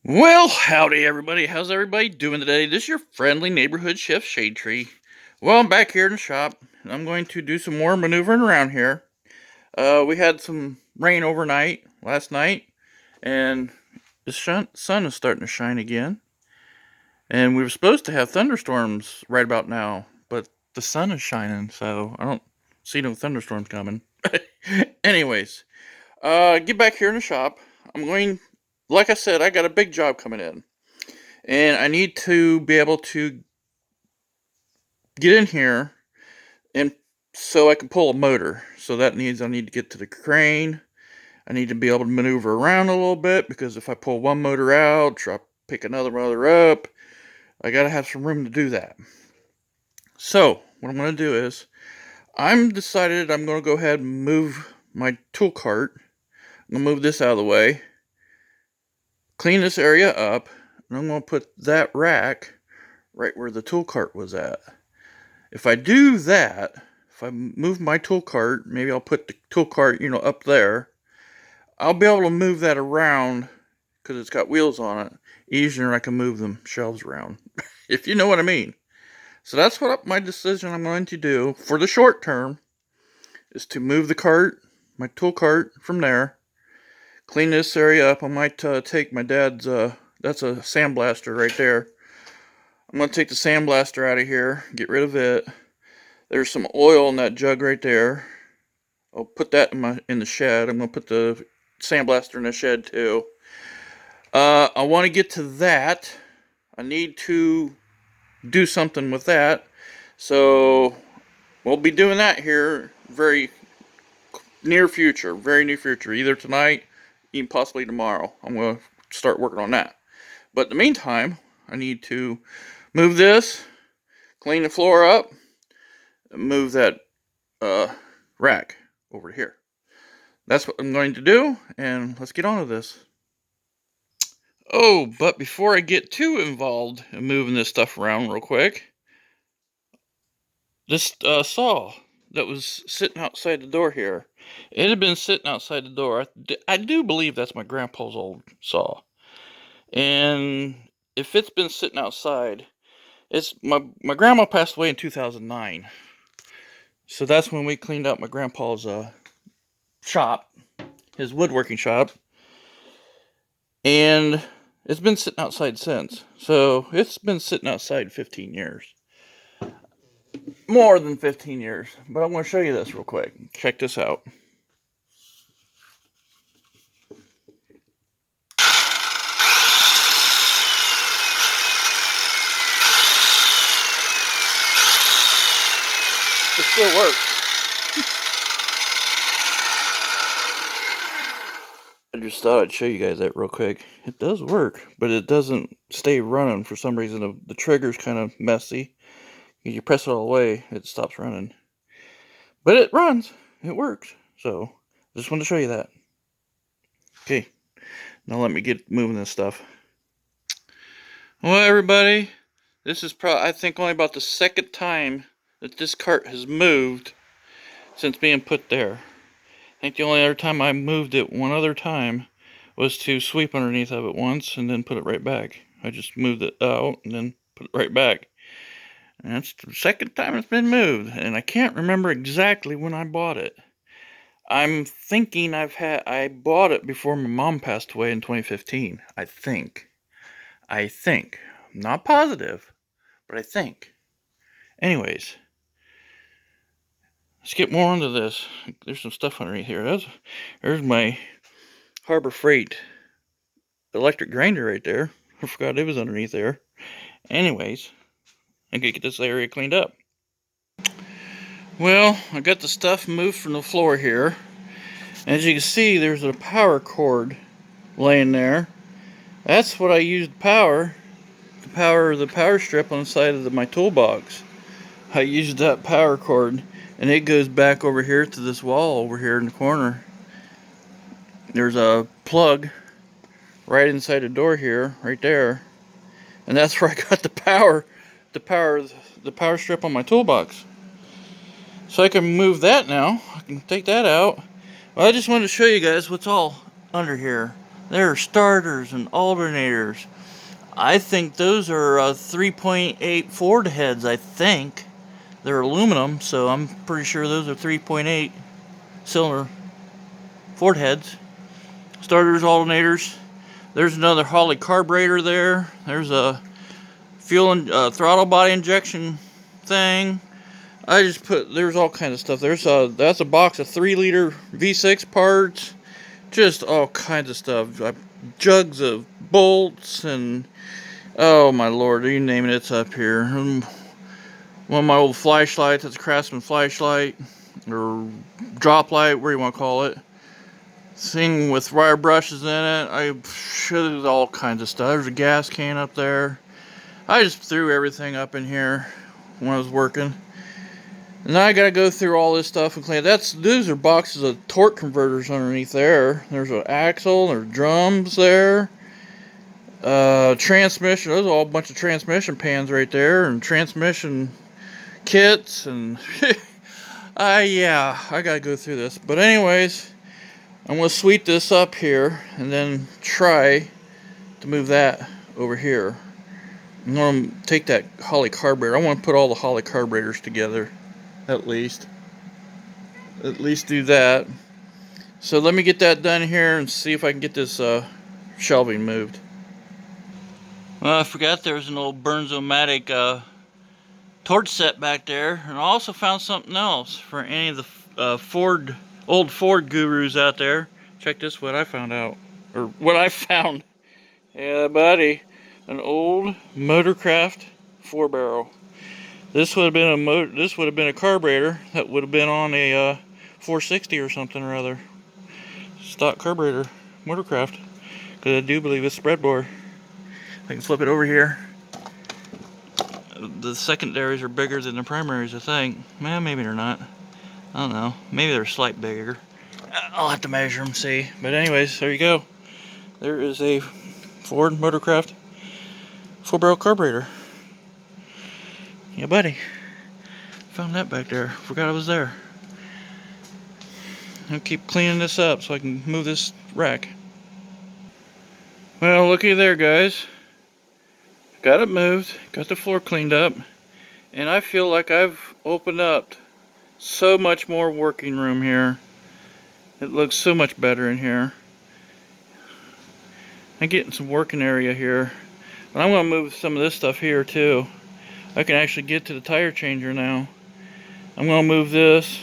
Well, howdy everybody. How's everybody doing today? This is your friendly neighborhood chef Shade Tree. Well, I'm back here in the shop, and I'm going to do some more maneuvering around here. We had some rain overnight last night, and the sun is starting to shine again. And we were supposed to have thunderstorms right about now, but the sun is shining, so I don't see no thunderstorms coming. Anyways, get back here in the shop. I'm going, like I said, I got a big job coming in. And I need to be able to get in here and so I can pull a motor. So that means I need to get to the crane. I need to be able to maneuver around a little bit because if I pull one motor out, try to pick another motor up, I gotta have some room to do that. So what I'm gonna do is I'm decided I'm gonna go ahead and move my tool cart. I'm gonna move this out of the way, clean this area up, and I'm gonna put that rack right where the tool cart was at. If I do that, if I move my tool cart, maybe I'll put the tool cart, up there. I'll be able to move that around because it's got wheels on it easier than I can move them shelves around, if you know what I mean. So that's what my decision I'm going to do for the short term is to move the cart, my tool cart from there, clean this area up. I might take my dad's, that's a sandblaster right there. I'm going to take the sandblaster out of here, get rid of it. There's some oil in that jug right there. I'll put that in the shed. I'm gonna put the sandblaster in the shed too. I want to get to that. I need to do something with that. So we'll be doing that here very near future, either tonight, even possibly tomorrow. I'm gonna start working on that. But in the meantime, I need to move this, clean the floor up, move that rack over here. That's what I'm going to do, and let's get on with this. Oh, but before I get too involved in moving this stuff around real quick, this saw that was sitting outside the door here, it had been sitting outside the door. I do believe that's my grandpa's old saw. And if it's been sitting outside, it's my grandma passed away in 2009. So that's when we cleaned out my grandpa's shop, his woodworking shop. And it's been sitting outside since. So it's been sitting outside 15 years. More than 15 years. But I'm going to show you this real quick. Check this out. It still works. I just thought I'd show you guys that real quick. It does work, but it doesn't stay running for some reason. The trigger's kind of messy. You press it all the way, it stops running. But it runs. It works. So, I just wanted to show you that. Okay, now let me get moving this stuff. Well, everybody, this is probably, I think, only about the second time that this cart has moved since being put there. I think the only other time I moved it one other time was to sweep underneath of it once and then put it right back. I just moved it out and then put it right back. And that's the second time it's been moved, and I can't remember exactly when I bought it. I'm thinking I bought it before my mom passed away in 2015. I think. I'm not positive, but I think. Anyways, let's get more into this. There's some stuff underneath here. There's my Harbor Freight electric grinder right there. I forgot it was underneath there. Anyways, I gotta get this area cleaned up. Well, I got the stuff moved from the floor here. As you can see, there's a power cord laying there. That's what I used to power the power strip on the side of my toolbox. I used that power cord, and it goes back over here to this wall over here in the corner. There's a plug right inside the door here, right there, and that's where I got the power strip on my toolbox. So I can move that now. I can take that out. Well, I just wanted to show you guys what's all under here. There are starters and alternators. I think those are 3.8 Ford heads, I think. They're aluminum, so I'm pretty sure those are 3.8 cylinder Ford heads. Starters, alternators. There's another Holley carburetor there. There's a fuel and throttle body injection thing. There's all kinds of stuff. That's a box of 3-liter V6 parts. Just all kinds of stuff. Jugs of bolts and, oh my lord, you name it, it's up here. One of my old flashlights, that's a Craftsman flashlight, or drop light, whatever you want to call it. Thing with wire brushes in it. There's all kinds of stuff. There's a gas can up there. I just threw everything up in here when I was working. And now I gotta go through all this stuff and clean it. Those are boxes of torque converters underneath there. There's an axle, there's drums there. Transmission, those are all a bunch of transmission pans right there, and transmission kits, and yeah, I gotta go through this. But anyways, I'm gonna sweep this up here and then try to move that over here. I'm gonna take that Holley carburetor. I want to put all the Holley carburetors together, at least do that. So let me get that done here and see if I can get this shelving moved. Well, I forgot there was an old Bernzomatic torch set back there, and I also found something else for any of the old Ford gurus out there. Check this, what I found out, or what I found. Yeah, buddy, an old Motorcraft 4-barrel. This would have been a carburetor that would have been on a 460 or something or other. Stock carburetor, Motorcraft. Because I do believe it's spreadbore. I can flip it over here. The secondaries are bigger than the primaries, I think. Well, maybe they're not. I don't know. Maybe they're slightly bigger. I'll have to measure them, see. But anyways, there you go. There is a Ford Motorcraft 4-barrel carburetor. Yeah, buddy. Found that back there. Forgot I was there. I'll keep cleaning this up so I can move this rack. Well, looky there, guys. Got it moved. Got the floor cleaned up. And I feel like I've opened up so much more working room here. It looks so much better in here. I'm getting some working area here. But I'm going to move some of this stuff here too. I can actually get to the tire changer now. I'm going to move this.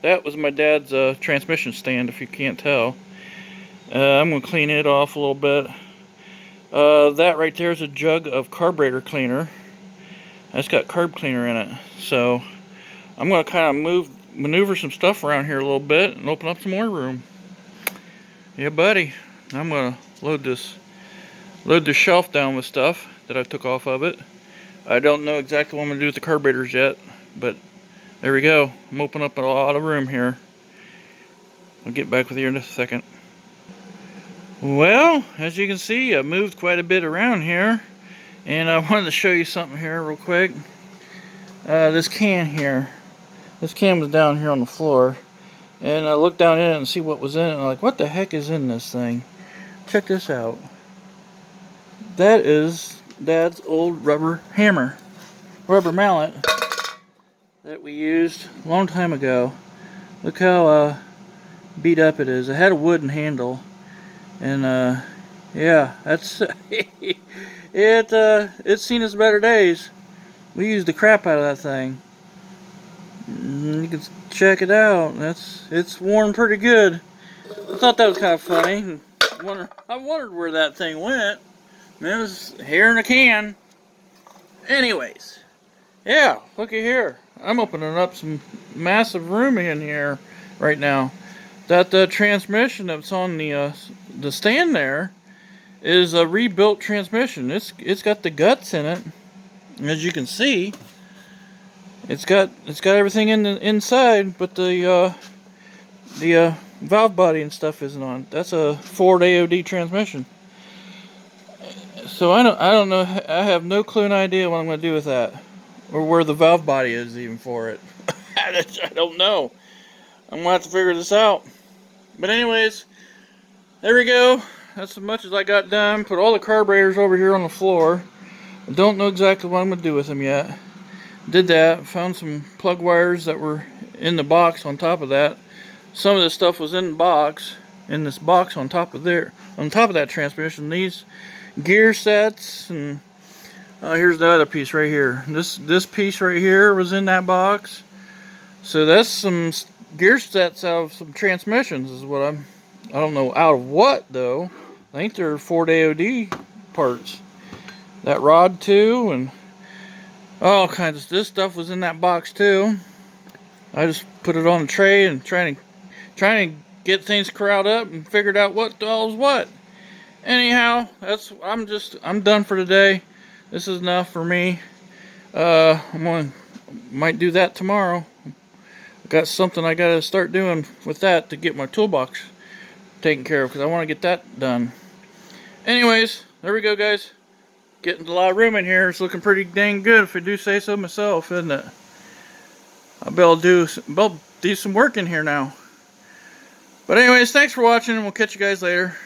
That was my dad's transmission stand, if you can't tell. I'm going to clean it off a little bit. That right there is a jug of carburetor cleaner. That's got carb cleaner in it. So I'm going to kind of maneuver some stuff around here a little bit and open up some more room. Yeah, buddy. I'm going to load this shelf down with stuff that I took off of it. I don't know exactly what I'm going to do with the carburetors yet, but there we go. I'm opening up a lot of room here. I'll get back with you in a second. Well, as you can see, I moved quite a bit around here, and I wanted to show you something here real quick. This can here. This can was down here on the floor, and I looked down in it and see what was in it, and I'm like, what the heck is in this thing? Check this out. That is Dad's old rubber hammer, rubber mallet that we used a long time ago. Look how beat up it is. It had a wooden handle, and yeah, that's it's seen its better days. We used the crap out of that thing. You can check it out. It's worn pretty good. I thought that was kind of funny. I wondered where that thing went. It was here in a can. Anyways, yeah, looky here. I'm opening up some massive room in here right now. That transmission that's on the stand there is a rebuilt transmission. It's got the guts in it, as you can see. It's got everything in the inside, but the valve body and stuff isn't on. That's a Ford AOD transmission. So I don't know. I have no clue and idea what I'm going to do with that, or where the valve body is even for it. I don't know. I'm going to have to figure this out. But anyways, there we go. that's as much as I got done. Put all the carburetors over here on the floor. I don't know exactly what I'm going to do with them yet. Did that. Found some plug wires that were in the box on top of that. Some of this stuff was in the box, in this box on top of that transmission. These gear sets, and here's the other piece right here. This piece right here was in that box. So that's some gear sets out of some transmissions is what I don't know out of what though. I think they're Ford AOD parts. That rod too, and all kinds of this stuff was in that box too. I just put it on a tray and trying to get things corralled up and figured out what the hell's what. Anyhow, I'm done for today. This is enough for me. Might do that tomorrow. I got something I gotta start doing with that to get my toolbox taken care of because I want to get that done. Anyways, there we go, guys. Getting a lot of room in here. It's looking pretty dang good if I do say so myself, isn't it? I'll be able to do some work in here now. But anyways, thanks for watching, and we'll catch you guys later.